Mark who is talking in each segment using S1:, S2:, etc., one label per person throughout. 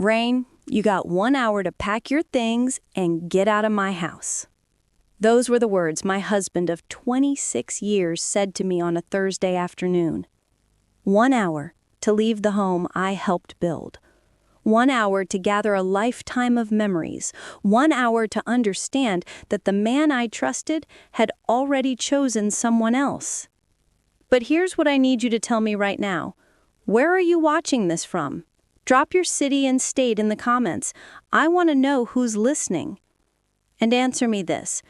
S1: Rain, you got 1 hour to pack your things and get out of my house. Those were the words my husband of 26 years said to me on a Thursday afternoon. 1 hour to leave the home I helped build. 1 hour to gather a lifetime of memories. 1 hour to understand that the man I trusted had already chosen someone else. But here's what I need you to tell me right now. Where are you watching this from? Drop your city and state in the comments. I want to know who's listening. And answer me this.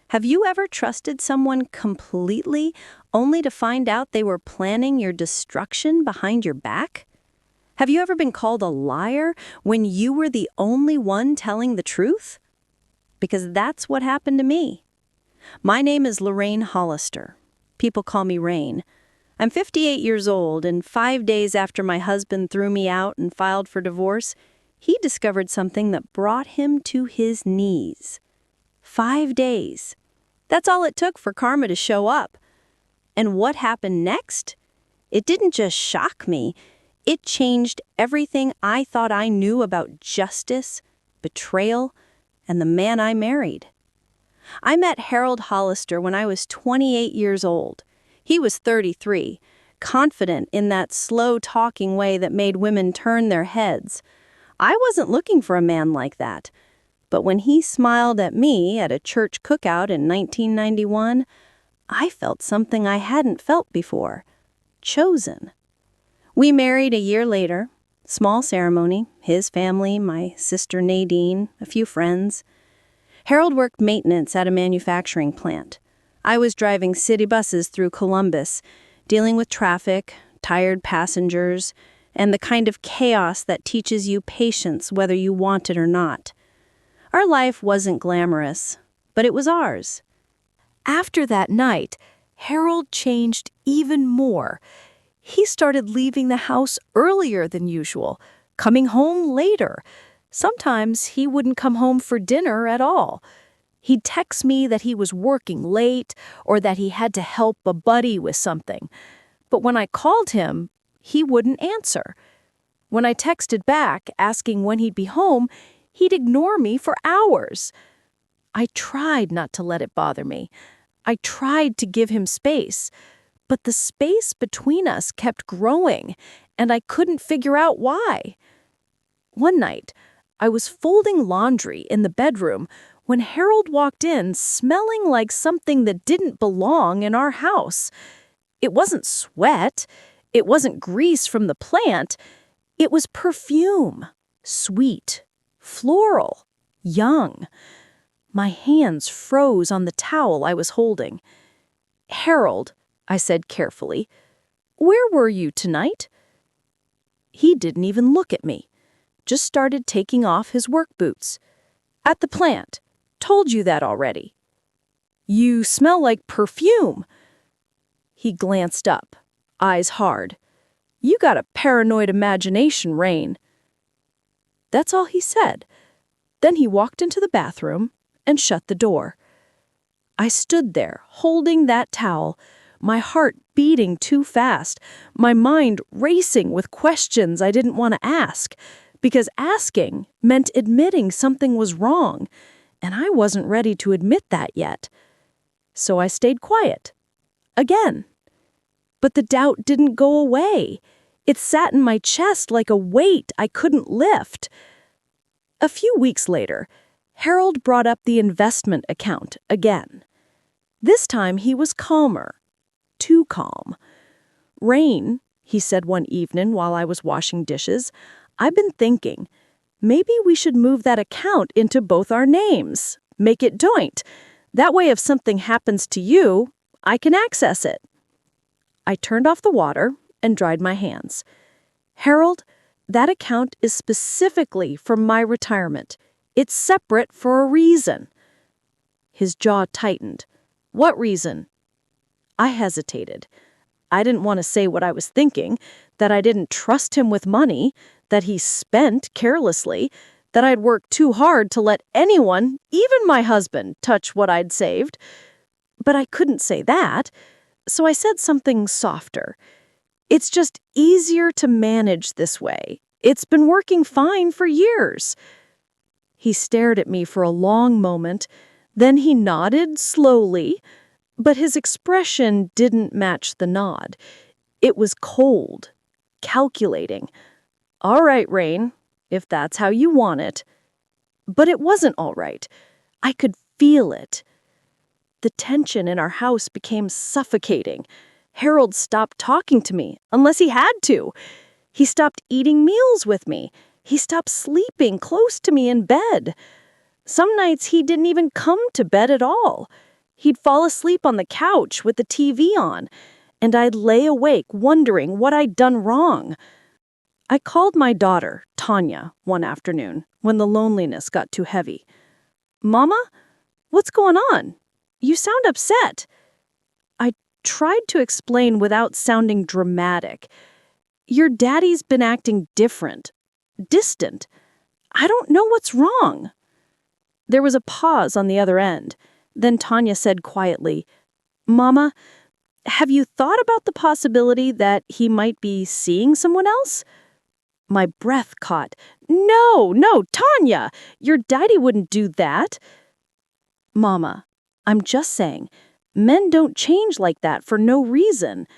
S1: Have you ever trusted someone completely only to find out they were planning your destruction behind your back? Have you ever been called a liar when you were the only one telling the truth? Because that's what happened to me. My name is Lorraine Hollister. People call me Rain. I'm 58 years old, and 5 days after my husband threw me out and filed for divorce, he discovered something that brought him to his knees. 5 days. That's all it took for karma to show up. And what happened next? It didn't just shock me. It changed everything I thought I knew about justice, betrayal, and the man I married. I met Harold Hollister when I was 28 years old. He was 33, confident in that slow-talking way that made women turn their heads. I wasn't looking for a man like that. But when he smiled at me at a church cookout in 1991, I felt something I hadn't felt before. Chosen. We married a year later. Small ceremony, his family, my sister Nadine, a few friends. Harold worked maintenance at a manufacturing plant. I was driving city buses through Columbus, dealing with traffic, tired passengers, and the kind of chaos that teaches you patience whether you want it or not. Our life wasn't glamorous, but it was ours. After that night, Harold changed even more. He started leaving the house earlier than usual, coming home later. Sometimes he wouldn't come home for dinner at all. He'd text me that he was working late or that he had to help a buddy with something. But when I called him, he wouldn't answer. When I texted back asking when he'd be home, he'd ignore me for hours. I tried not to let it bother me. I tried to give him space. But the space between us kept growing, and I couldn't figure out why. One night, I was folding laundry in the bedroom when Harold walked in smelling like something that didn't belong in our house. It wasn't sweat. It wasn't grease from the plant. It was perfume. Sweet. Floral. Young. My hands froze on the towel I was holding. "Harold," I said carefully, "where were you tonight?" He didn't even look at me. Just started taking off his work boots. "At the plant. Told you that already." "You smell like perfume." He glanced up, eyes hard. "You got a paranoid imagination, Rain." That's all he said. Then he walked into the bathroom and shut the door. I stood there, holding that towel, my heart beating too fast, my mind racing with questions I didn't want to ask, because asking meant admitting something was wrong, and I wasn't ready to admit that yet. So I stayed quiet. Again. But the doubt didn't go away. It sat in my chest like a weight I couldn't lift. A few weeks later, Harold brought up the investment account again. This time he was calmer. Too calm. "Rain," he said one evening while I was washing dishes, "I've been thinking, maybe we should move that account into both our names. Make it joint. That way if something happens to you, I can access it." I turned off the water and dried my hands. "Harold, that account is specifically for my retirement. It's separate for a reason." His jaw tightened. "What reason?" I hesitated. I didn't want to say what I was thinking, that I didn't trust him with money, that he spent carelessly, that I'd worked too hard to let anyone, even my husband, touch what I'd saved. But I couldn't say that, so I said something softer. "It's just easier to manage this way. It's been working fine for years." He stared at me for a long moment, then he nodded slowly, but his expression didn't match the nod. It was cold, calculating. "All right, Rain, if that's how you want it." But it wasn't all right. I could feel it. The tension in our house became suffocating. Harold stopped talking to me, unless he had to. He stopped eating meals with me. He stopped sleeping close to me in bed. Some nights he didn't even come to bed at all. He'd fall asleep on the couch with the TV on, and I'd lay awake wondering what I'd done wrong. I called my daughter, Tanya, one afternoon when the loneliness got too heavy. "Mama, what's going on? You sound upset." I tried to explain without sounding dramatic. "Your daddy's been acting different, distant. I don't know what's wrong." There was a pause on the other end. Then Tanya said quietly, "Mama, have you thought about the possibility that he might be seeing someone else?" My breath caught. No, Tanya, your daddy wouldn't do that." "Mama, I'm just saying, men don't change like that for no reason."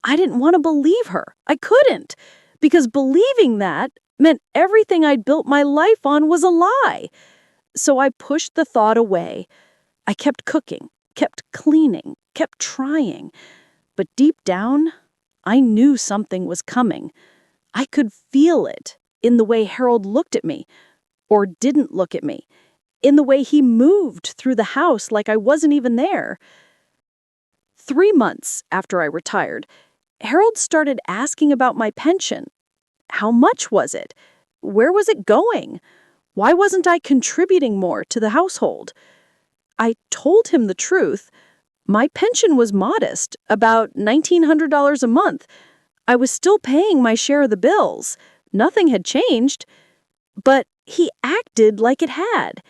S1: I didn't want to believe her. I couldn't, because believing that meant everything I'd built my life on was a lie. So I pushed the thought away. I kept cooking, kept cleaning, kept trying. But deep down, I knew something was coming. I could feel it in the way Harold looked at me, or didn't look at me, in the way he moved through the house like I wasn't even there. 3 months after I retired, Harold started asking about my pension. How much was it? Where was it going? Why wasn't I contributing more to the household? I told him the truth. My pension was modest, about $1,900 a month. I was still paying my share of the bills. Nothing had changed. But he acted like it had.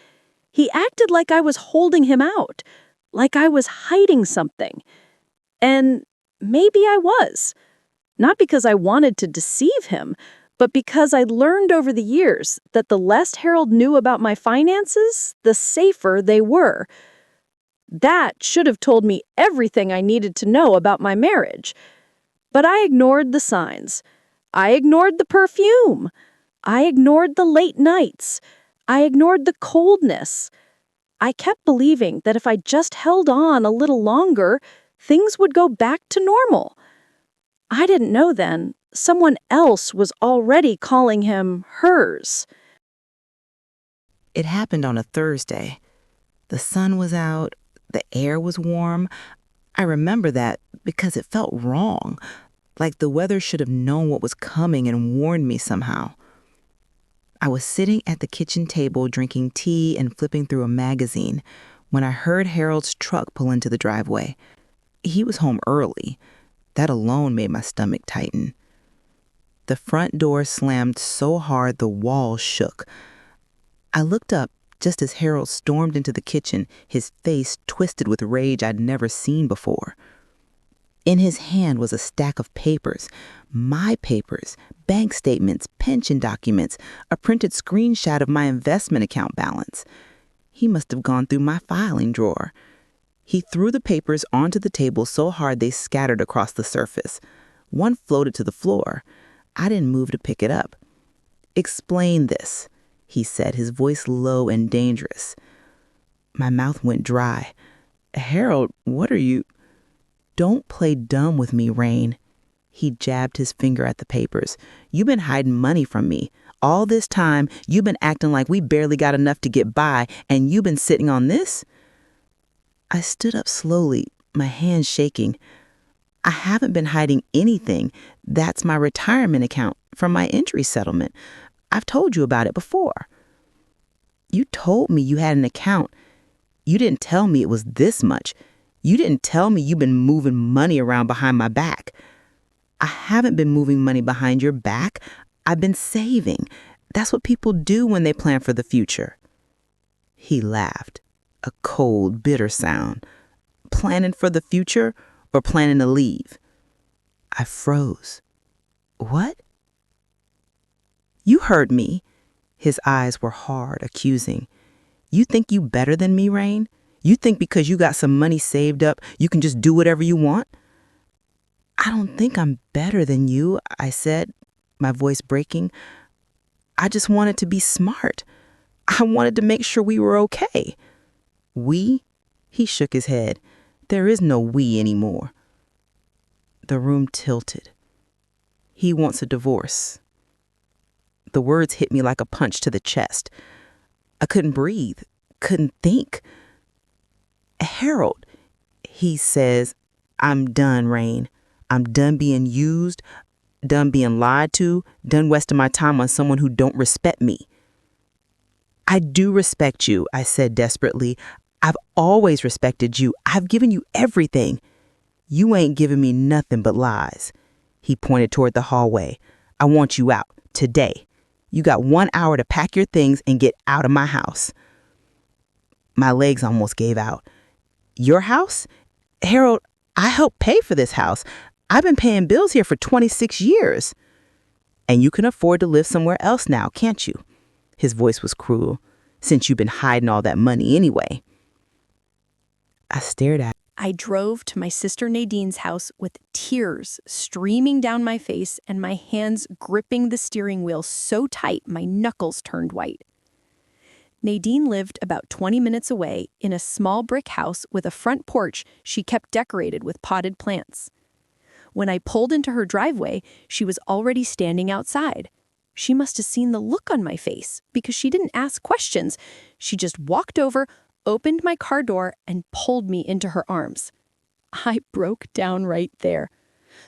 S1: He acted like I was holding him out, like I was hiding something. And maybe I was. Not because I wanted to deceive him, but because I'd learned over the years that the less Harold knew about my finances, the safer they were. That should have told me everything I needed to know about my marriage. But I ignored the signs. I ignored the perfume. I ignored the late nights. I ignored the coldness. I kept believing that if I just held on a little longer, things would go back to normal. I didn't know then someone else was already calling him hers.
S2: It happened on a Thursday. The sun was out, the air was warm. I remember that because it felt wrong, like the weather should have known what was coming and warned me somehow. I was sitting at the kitchen table drinking tea and flipping through a magazine when I heard Harold's truck pull into the driveway. He was home early. That alone made my stomach tighten. The front door slammed so hard the walls shook. I looked up just as Harold stormed into the kitchen, his face twisted with rage I'd never seen before. In his hand was a stack of papers, my papers, bank statements, pension documents, a printed screenshot of my investment account balance. He must have gone through my filing drawer. He threw the papers onto the table so hard they scattered across the surface. One floated to the floor. I didn't move to pick it up. "Explain this," he said, his voice low and dangerous. My mouth went dry. "Harold, what are you—" "Don't play dumb with me, Rain." He jabbed his finger at the papers. "You've been hiding money from me. All this time, you've been acting like we barely got enough to get by, and you've been sitting on this?" I stood up slowly, my hands shaking. "I haven't been hiding anything. That's my retirement account from my injury settlement. I've told you about it before." "You told me you had an account. You didn't tell me it was this much. You didn't tell me you've been moving money around behind my back." "I haven't been moving money behind your back. I've been saving. That's what people do when they plan for the future." He laughed, a cold, bitter sound. "Planning for the future or planning to leave?" I froze. "What?" You heard me. His eyes were hard, accusing. You think you better than me, Rain? You think because you got some money saved up, you can just do whatever you want? I don't think I'm better than you, I said, my voice breaking. I just wanted to be smart. I wanted to make sure we were okay. We? He shook his head. There is no we anymore. The room tilted. He wants a divorce. The words hit me like a punch to the chest. I couldn't breathe, couldn't think. Harold, he says, I'm done, Rain. I'm done being used, done being lied to, done wasting my time on someone who don't respect me. I do respect you, I said desperately. I've always respected you. I've given you everything. You ain't given me nothing but lies. He pointed toward the hallway. I want you out, today. You got 1 hour to pack your things and get out of my house. My legs almost gave out. Your house? Harold, I helped pay for this house. I've been paying bills here for 26 years. And you can afford to live somewhere else now, can't you? His voice was cruel, since you've been hiding all that money anyway. I stared at him.
S1: I drove to my sister Nadine's house with tears streaming down my face and my hands gripping the steering wheel so tight my knuckles turned white. Nadine lived about 20 minutes away in a small brick house with a front porch she kept decorated with potted plants. When I pulled into her driveway, she was already standing outside. She must have seen the look on my face because she didn't ask questions. She just walked over, opened my car door, and pulled me into her arms. I broke down right there.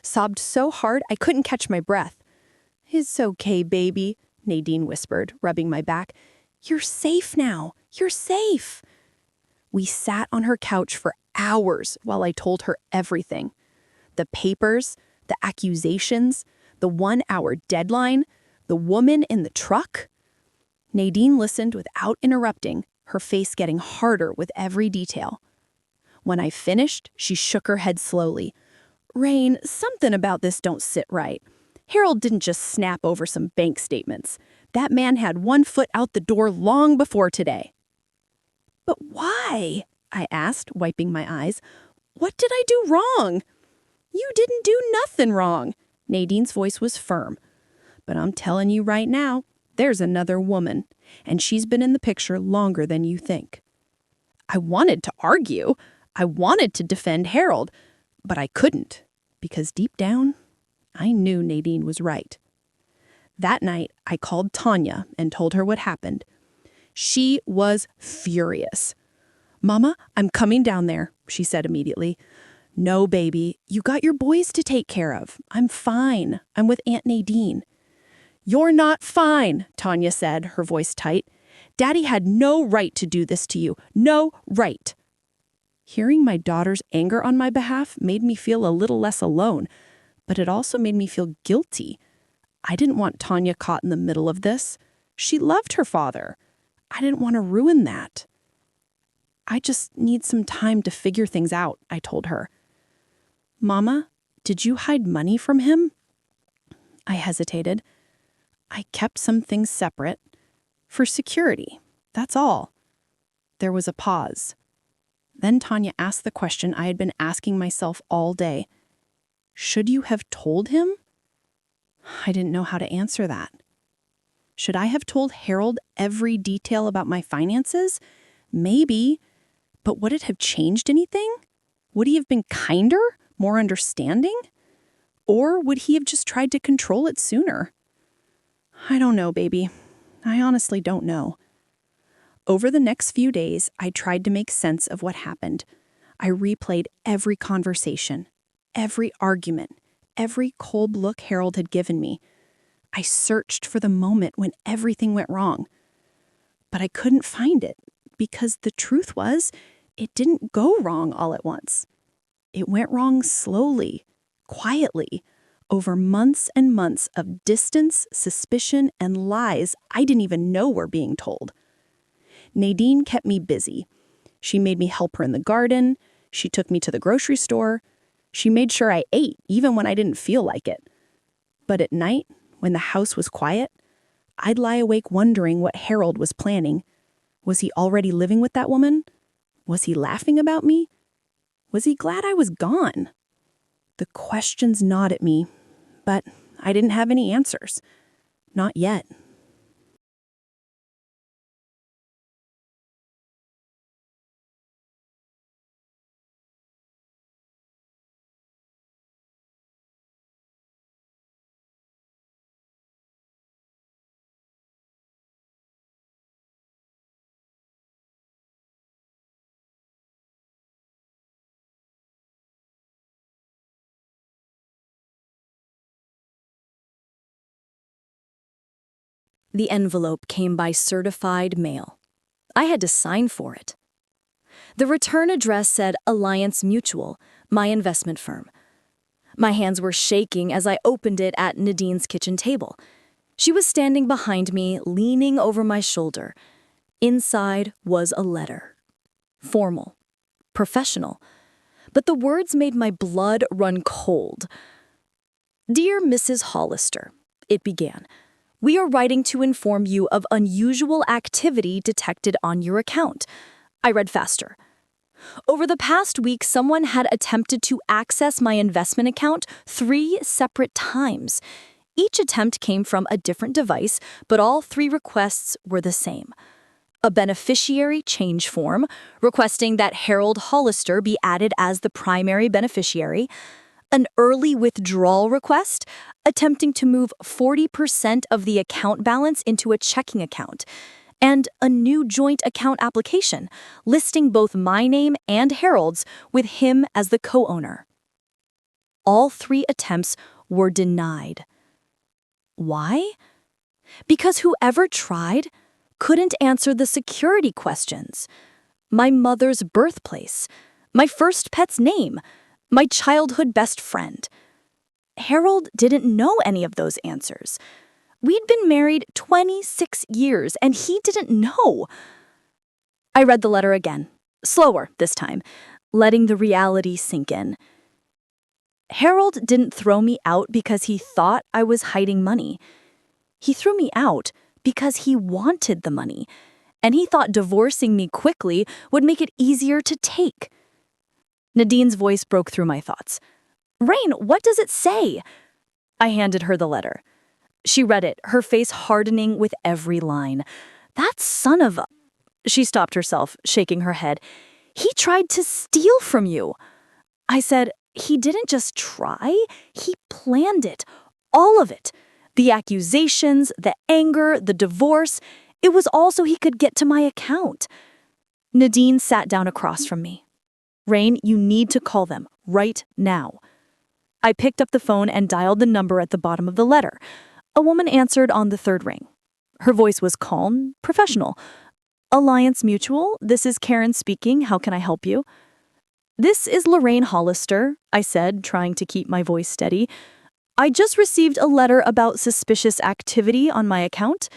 S1: Sobbed so hard I couldn't catch my breath. It's okay, baby, Nadine whispered, rubbing my back. You're safe now. You're safe. We sat on her couch for hours while I told her everything. The papers, the accusations, the 1 hour deadline, the woman in the truck. Nadine listened without interrupting, her face getting harder with every detail. When I finished, she shook her head slowly. Rain, something about this don't sit right. Harold didn't just snap over some bank statements. That man had 1 foot out the door long before today. But why? I asked, wiping my eyes. What did I do wrong? You didn't do nothing wrong. Nadine's voice was firm. But I'm telling you right now, there's another woman, and she's been in the picture longer than you think. I wanted to argue. I wanted to defend Harold, but I couldn't, because deep down, I knew Nadine was right. That night, I called Tanya and told her what happened. She was furious. Mama, I'm coming down there, she said immediately. No, baby, you got your boys to take care of. I'm fine. I'm with Aunt Nadine. You're not fine, Tanya said, her voice tight. Daddy had no right to do this to you. No right. Hearing my daughter's anger on my behalf made me feel a little less alone, but it also made me feel guilty. I didn't want Tanya caught in the middle of this. She loved her father. I didn't want to ruin that. I just need some time to figure things out, I told her. Mama, did you hide money from him? I hesitated. I kept some things separate. For security, that's all. There was a pause. Then Tanya asked the question I had been asking myself all day. Should you have told him? I didn't know how to answer that. Should I have told Harold every detail about my finances? Maybe. But would it have changed anything? Would he have been kinder, more understanding? Or would he have just tried to control it sooner? I don't know, baby. I honestly don't know. Over the next few days, I tried to make sense of what happened. I replayed every conversation, every argument, every cold look Harold had given me. I searched for the moment when everything went wrong. But I couldn't find it, because the truth was, it didn't go wrong all at once. It went wrong slowly, quietly, over months and months of distance, suspicion, and lies I didn't even know were being told. Nadine kept me busy. She made me help her in the garden. She took me to the grocery store. She made sure I ate, even when I didn't feel like it. But at night, when the house was quiet, I'd lie awake wondering what Harold was planning. Was he already living with that woman? Was he laughing about me? Was he glad I was gone? The questions gnawed at me, but I didn't have any answers. Not yet. The envelope came by certified mail. I had to sign for it. The return address said Alliance Mutual, my investment firm. My hands were shaking as I opened it at Nadine's kitchen table. She was standing behind me, leaning over my shoulder. Inside was a letter. Formal. Professional. But the words made my blood run cold. Dear Mrs. Hollister, it began. We are writing to inform you of unusual activity detected on your account. I read faster. Over the past week, someone had attempted to access my investment account 3 separate times. Each attempt came from a different device, but all 3 requests were the same. A beneficiary change form, requesting that Harold Hollister be added as the primary beneficiary. An early withdrawal request, attempting to move 40% of the account balance into a checking account. And a new joint account application, listing both my name and Harold's with him as the co-owner. All 3 attempts were denied. Why? Because whoever tried couldn't answer the security questions. My mother's birthplace, my first pet's name, my childhood best friend. Harold didn't know any of those answers. We'd been married 26 years, and he didn't know. I read the letter again, slower this time, letting the reality sink in. Harold didn't throw me out because he thought I was hiding money. He threw me out because he wanted the money, and he thought divorcing me quickly would make it easier to take. Nadine's voice broke through my thoughts. Rain, what does it say? I handed her the letter. She read it, her face hardening with every line. That son of a... She stopped herself, shaking her head. He tried to steal from you. I said, he didn't just try, he planned it. All of it. The accusations, the anger, the divorce. It was all so he could get to my account. Nadine sat down across from me. Rain, you need to call them right now. I picked up the phone and dialed the number at the bottom of the letter. A woman answered on the 3rd ring. Her voice was calm, professional. Alliance Mutual, this is Karen speaking. How can I help you? This is Lorraine Hollister, I said, trying to keep my voice steady. I just received a letter about suspicious activity on my account.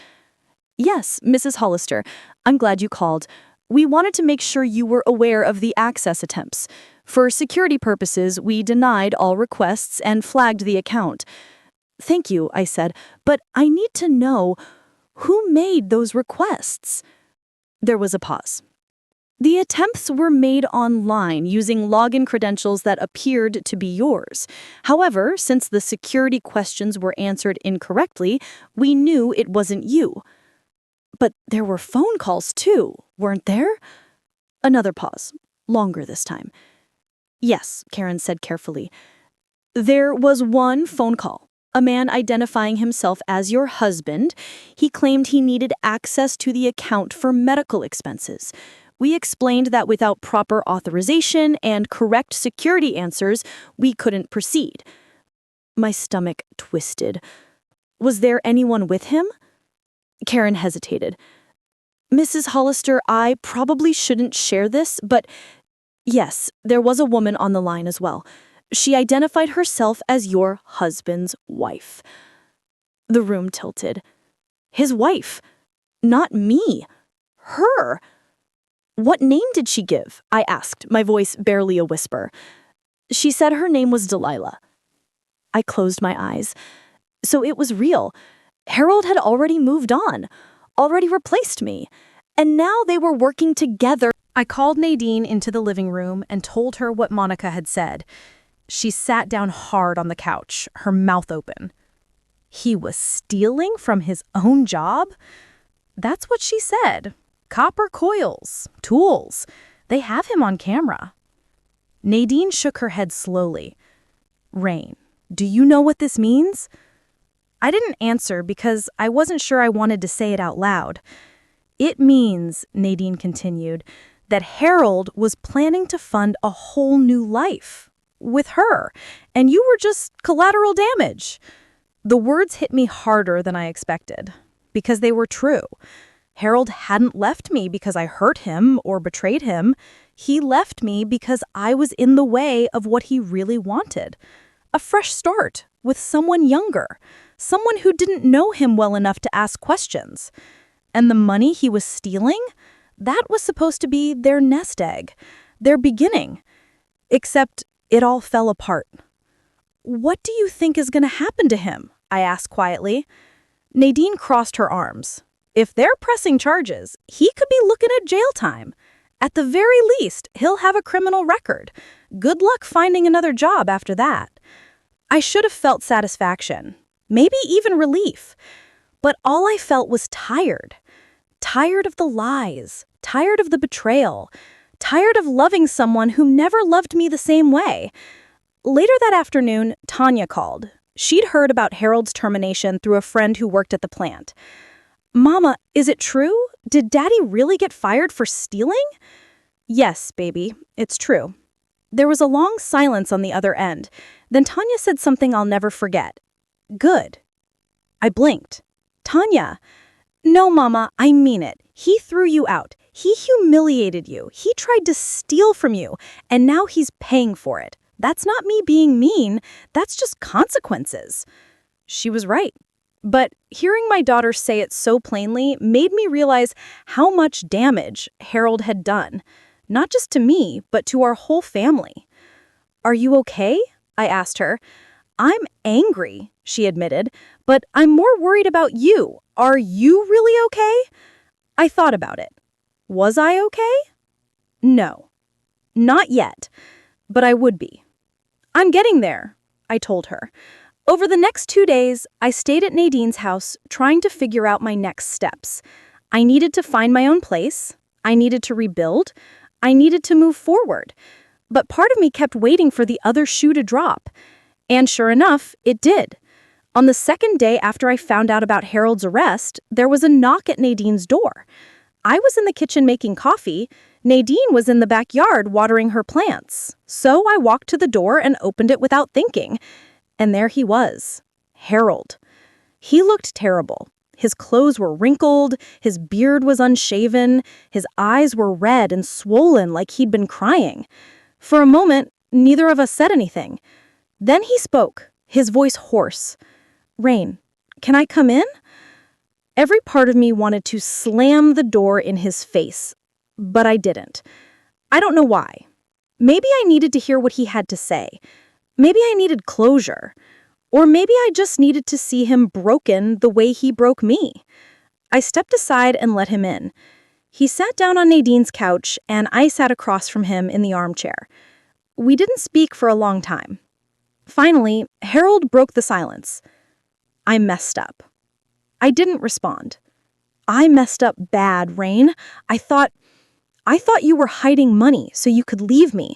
S1: Yes, Mrs. Hollister, I'm glad you called. We wanted to make sure you were aware of the access attempts. For security purposes, we denied all requests and flagged the account. Thank you, I said, but I need to know who made those requests. There was a pause. The attempts were made online using login credentials that appeared to be yours. However, since the security questions were answered incorrectly, we knew it wasn't you. But there were phone calls too, weren't there? Another pause, longer this time. Yes, Karen said carefully. There was one phone call. A man identifying himself as your husband. He claimed he needed access to the account for medical expenses. We explained that without proper authorization and correct security answers, we couldn't proceed. My stomach twisted. Was there anyone with him? Karen hesitated. Mrs. Hollister, I probably shouldn't share this, but yes, there was a woman on the line as well. She identified herself as your husband's wife. The room tilted. His wife. Not me. Her. What name did she give? I asked, my voice barely a whisper. She said her name was Delilah. I closed my eyes. So it was real.
S3: Harold had already moved on, already replaced me, and now they were working together.
S4: I called Nadine into the living room and told her what Monica had said. She sat down hard on the couch, her mouth open. He was stealing from his own job? That's what she said. Copper coils, tools. They have him on camera. Nadine shook her head slowly. Rain, do you know what this means? I didn't answer because I wasn't sure I wanted to say it out loud. It means, Nadine continued, that Harold was planning to fund a whole new life with her, and you were just collateral damage. The words hit me harder than I expected, because they were true. Harold hadn't left me because I hurt him or betrayed him. He left me because I was in the way of what he really wanted. A fresh start with someone younger, someone who didn't know him well enough to ask questions. And the money he was stealing? That was supposed to be their nest egg, their beginning. Except it all fell apart. What do you think is going to happen to him? I asked quietly. Nadine crossed her arms. If they're pressing charges, he could be looking at jail time. At the very least, he'll have a criminal record. Good luck finding another job after that. I should have felt satisfaction, maybe even relief. But all I felt was tired. Tired of the lies, tired of the betrayal, tired of loving someone who never loved me the same way. Later that afternoon, Tanya called. She'd heard about Harold's termination through a friend who worked at the plant. Mama, is it true? Did Daddy really get fired for stealing? Yes, baby, it's true. There was a long silence on the other end. Then Tanya said something I'll never forget. Good. I blinked. Tanya. No, Mama, I mean it. He threw you out. He humiliated you. He tried to steal from you, and now he's paying for it. That's not me being mean. That's just consequences. She was right. But hearing my daughter say it so plainly made me realize how much damage Harold had done. Not just to me, but to our whole family. Are you okay? I asked her. I'm angry, she admitted, but I'm more worried about you. Are you really okay? I thought about it. Was I okay? No, not yet, but I would be. I'm getting there, I told her. Over the next 2 days, I stayed at Nadine's house trying to figure out my next steps. I needed to find my own place. I needed to rebuild. I needed to move forward. But part of me kept waiting for the other shoe to drop. And sure enough, it did. On the second day after I found out about Harold's arrest, there was a knock at Nadine's door. I was in the kitchen making coffee. Nadine was in the backyard watering her plants. So I walked to the door and opened it without thinking. And there he was, Harold. He looked terrible. His clothes were wrinkled, his beard was unshaven, his eyes were red and swollen like he'd been crying. For a moment, neither of us said anything. Then he spoke, his voice hoarse. Rain, can I come in? Every part of me wanted to slam the door in his face, but I didn't. I don't know why. Maybe I needed to hear what he had to say. Maybe I needed closure. Or maybe I just needed to see him broken the way he broke me. I stepped aside and let him in. He sat down on Nadine's couch, and I sat across from him in the armchair. We didn't speak for a long time. Finally, Harold broke the silence. I messed up. I didn't respond. I messed up bad, Rain. I thought you were hiding money so you could leave me.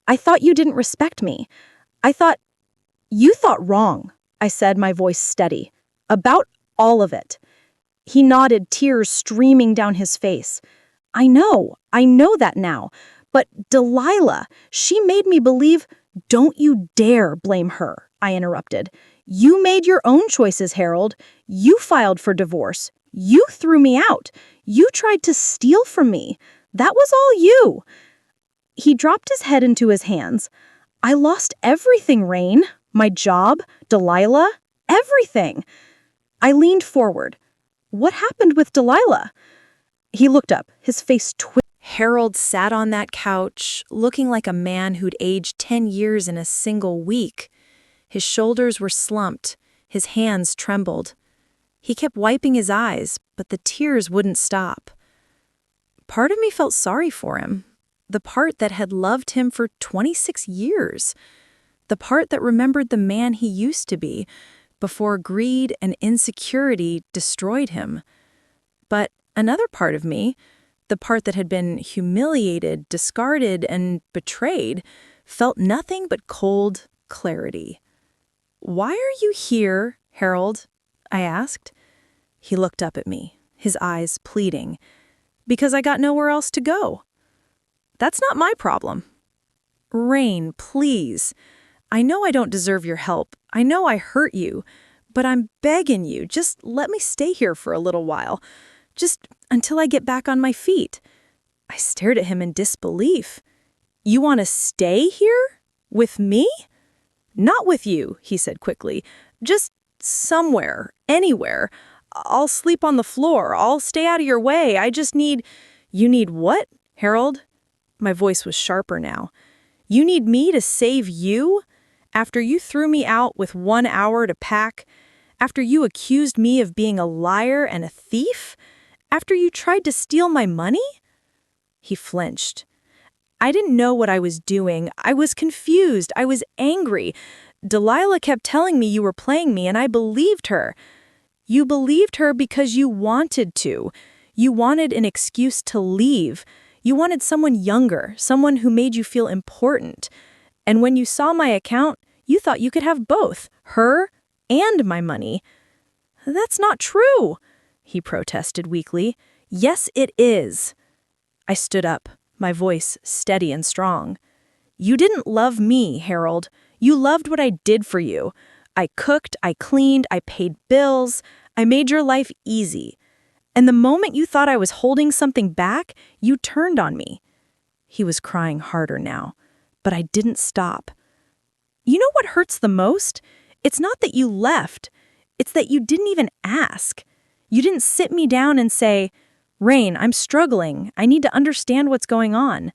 S4: I thought you didn't respect me. You thought wrong, I said, my voice steady. About all of it. He nodded, tears streaming down his face. I know that now. But Delilah, she made me believe. Don't you dare blame her, I interrupted. You made your own choices, Harold. You filed for divorce. You threw me out. You tried to steal from me. That was all you. He dropped his head into his hands. I lost everything, Rain. My job, Delilah, everything. I leaned forward. What happened with Delilah? He looked up, his face twisted.
S1: Harold sat on that couch, looking like a man who'd aged 10 years in a single week. His shoulders were slumped, his hands trembled.
S4: He kept wiping his eyes, but the tears wouldn't stop. Part of me felt sorry for him, the part that had loved him for 26 years, the part that remembered the man he used to be before greed and insecurity destroyed him. But another part of me, the part that had been humiliated, discarded, and betrayed, felt nothing but cold clarity. "Why are you here, Harold?" I asked. He looked up at me, his eyes pleading. "Because I got nowhere else to go." "That's not my problem." "Rain, please. I know I don't deserve your help. I know I hurt you. But I'm begging you, just let me stay here for a little while. Just until I get back on my feet." I stared at him in disbelief. "You want to stay here? With me?" "Not with you," he said quickly. "Just somewhere, anywhere. I'll sleep on the floor. I'll stay out of your way. I just need—" "You need what, Harold?" My voice was sharper now. "You need me to save you? After you threw me out with 1 hour to pack? After you accused me of being a liar and a thief? After you tried to steal my money?" He flinched. "I didn't know what I was doing. I was confused. I was angry. Delilah kept telling me you were playing me, and I believed her. You believed her because you wanted to. You wanted an excuse to leave. You wanted someone younger, someone who made you feel important. And when you saw my account, you thought you could have both, her and my money." "That's not true," he protested weakly. "Yes, it is." I stood up, my voice steady and strong. "You didn't love me, Harold. You loved what I did for you. I cooked, I cleaned, I paid bills. I made your life easy. And the moment you thought I was holding something back, you turned on me." He was crying harder now, but I didn't stop. "You know what hurts the most? It's not that you left. It's that you didn't even ask. You didn't sit me down and say, 'Rain, I'm struggling. I need to understand what's going on.'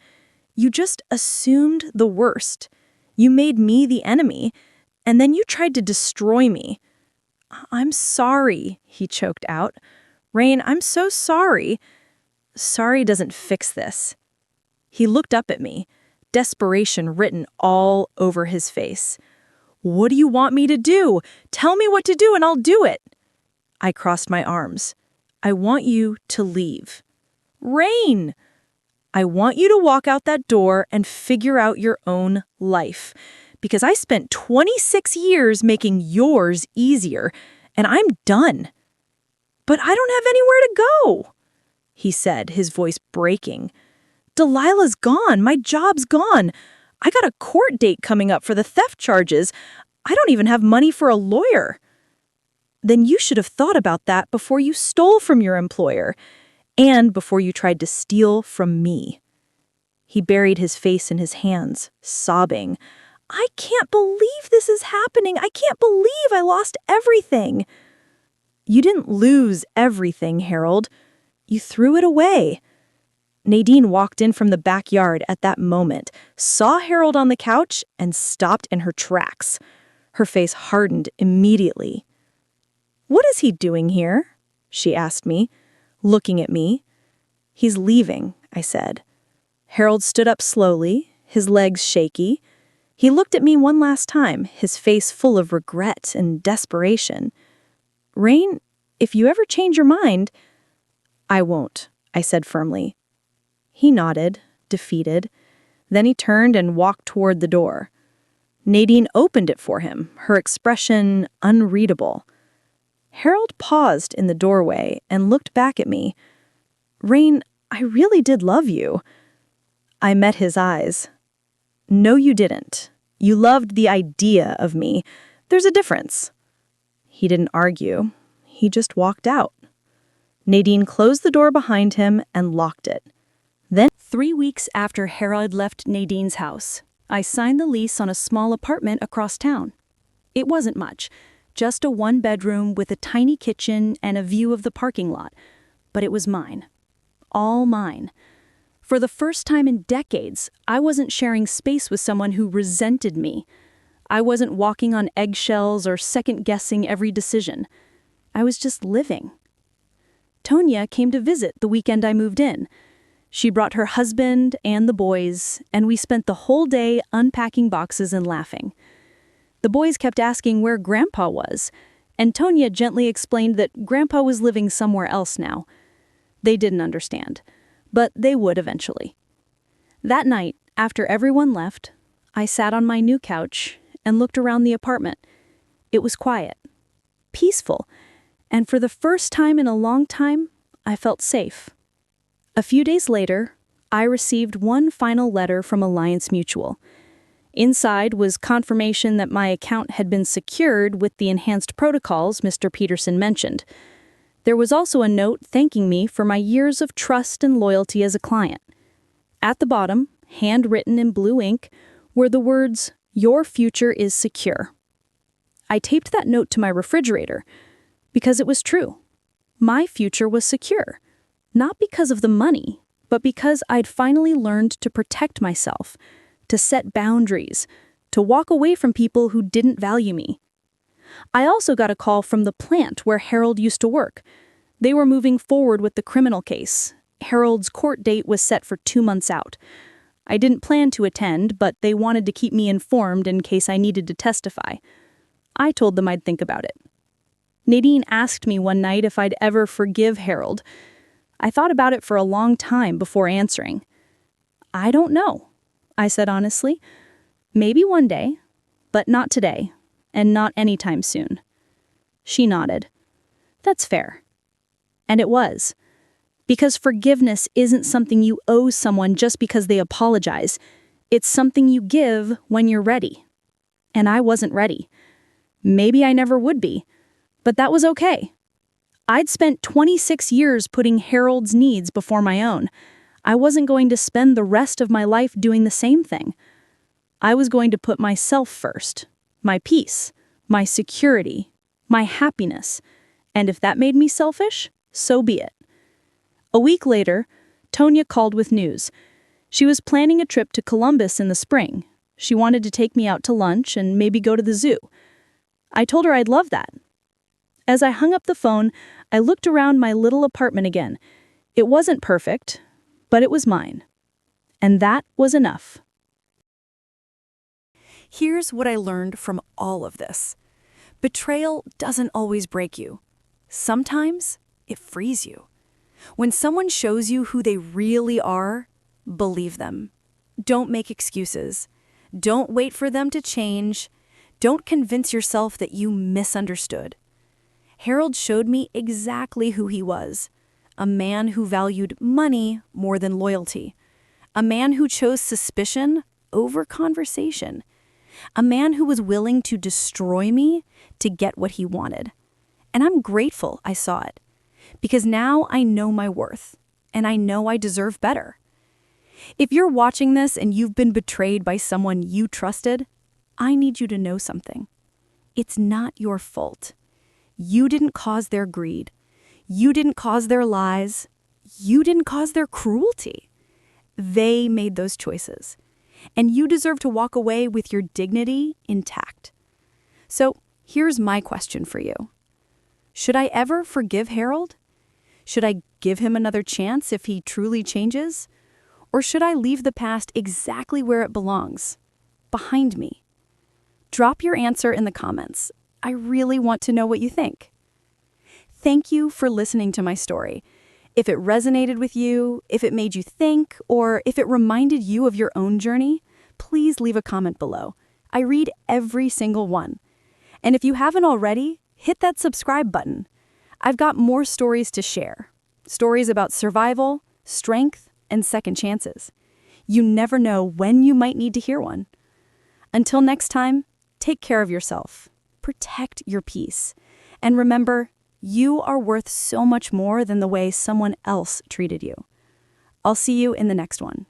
S4: You just assumed the worst. You made me the enemy, and then you tried to destroy me." "I'm sorry," he choked out. "Rain, I'm so sorry." "Sorry doesn't fix this." He looked up at me, desperation written all over his face. "What do you want me to do? Tell me what to do and I'll do it." I crossed my arms. "I want you to leave." "Rain!" "I want you to walk out that door and figure out your own life. Because I spent 26 years making yours easier, and I'm done." "But I don't have anywhere to go," he said, his voice breaking. "Delilah's gone. My job's gone. I got a court date coming up for the theft charges. I don't even have money for a lawyer." "Then you should have thought about that before you stole from your employer, and before you tried to steal from me." He buried his face in his hands, sobbing. "I can't believe this is happening. I can't believe I lost everything." "You didn't lose everything, Harold. You threw it away." Nadine walked in from the backyard at that moment, saw Harold on the couch, and stopped in her tracks. Her face hardened immediately. "What is he doing here?" she asked me, looking at me. "He's leaving," I said. Harold stood up slowly, his legs shaky. He looked at me one last time, his face full of regret and desperation. "Rain, if you ever change your mind—" "I won't," I said firmly. He nodded, defeated. Then he turned and walked toward the door. Nadine opened it for him, her expression unreadable. Harold paused in the doorway and looked back at me. "Rain, I really did love you." I met his eyes. "No, you didn't. You loved the idea of me. There's a difference." He didn't argue. He just walked out. Nadine closed the door behind him and locked it. Then,
S1: 3 weeks after Harold left Nadine's house, I signed the lease on a small apartment across town. It wasn't much, just a 1-bedroom with a tiny kitchen and a view of the parking lot, but it was mine. All mine. For the first time in decades, I wasn't sharing space with someone who resented me. I wasn't walking on eggshells or second-guessing every decision.
S3: I was just living. Tonya came to visit the weekend I moved in. She brought her husband and the boys, and we spent the whole day unpacking boxes and laughing. The boys kept asking where Grandpa was, and Tonya gently explained that Grandpa was living somewhere else now. They didn't understand, but they would eventually. That night, after everyone left, I sat on my new couch and looked around the apartment. It was quiet, peaceful, and for the first time in a long time, I felt safe. A few days later, I received one final letter from Alliance Mutual. Inside was confirmation that my account had been secured with the enhanced protocols Mr. Peterson mentioned. There was also a note thanking me for my years of trust and loyalty as a client. At the bottom, handwritten in blue ink, were the words, "Your future is secure." I taped that note to my refrigerator because it was true. My future was secure, not because of the money, but because I'd finally learned to protect myself, to set boundaries, to walk away from people who didn't value me. I also got a call from the plant where Harold used to work. They were moving forward with the criminal case. Harold's court date was set for 2 months out. I didn't plan to attend, but they wanted to keep me informed in case I needed to testify. I told them I'd think about it. Nadine asked me one night if I'd ever forgive Harold. I thought about it for a long time before answering. I don't know, I said honestly. Maybe one day, but not today, and not anytime soon. She nodded. That's fair. And it was. Because forgiveness isn't something you owe someone just because they apologize. It's something you give when you're ready. And I wasn't ready. Maybe I never would be, but that was okay. I'd spent 26 years putting Harold's needs before my own. I wasn't going to spend the rest of my life doing the same thing. I was going to put myself first, my peace, my security, my happiness, and if that made me selfish, so be it. A week later, Tonya called with news. She was planning a trip to Columbus in the spring. She wanted to take me out to lunch and maybe go to the zoo. I told her I'd love that. As I hung up the phone, I looked around my little apartment again. It wasn't perfect, but it was mine. And that was enough.
S1: Here's what I learned from all of this. Betrayal doesn't always break you. Sometimes it frees you. When someone shows you who they really are, believe them. Don't make excuses. Don't wait for them to change. Don't convince yourself that you misunderstood. Harold showed me exactly who he was. A man who valued money more than loyalty. A man who chose suspicion over conversation. A man who was willing to destroy me to get what he wanted. And I'm grateful I saw it. Because now I know my worth, and I know I deserve better. If you're watching this and you've been betrayed by someone you trusted, I need you to know something. It's not your fault. You didn't cause their greed. You didn't cause their lies. You didn't cause their cruelty. They made those choices. And you deserve to walk away with your dignity intact. So here's my question for you. Should I ever forgive Harold? Should I give him another chance if he truly changes? Or should I leave the past exactly where it belongs? Behind me? Drop your answer in the comments. I really want to know what you think. Thank you for listening to my story. If it resonated with you, if it made you think, or if it reminded you of your own journey, please leave a comment below. I read every single one. And if you haven't already, hit that subscribe button. I've got more stories to share. Stories about survival, strength, and second chances. You never know when you might need to hear one. Until next time, take care of yourself. Protect your peace. And remember, you are worth so much more than the way someone else treated you. I'll see you in the next one.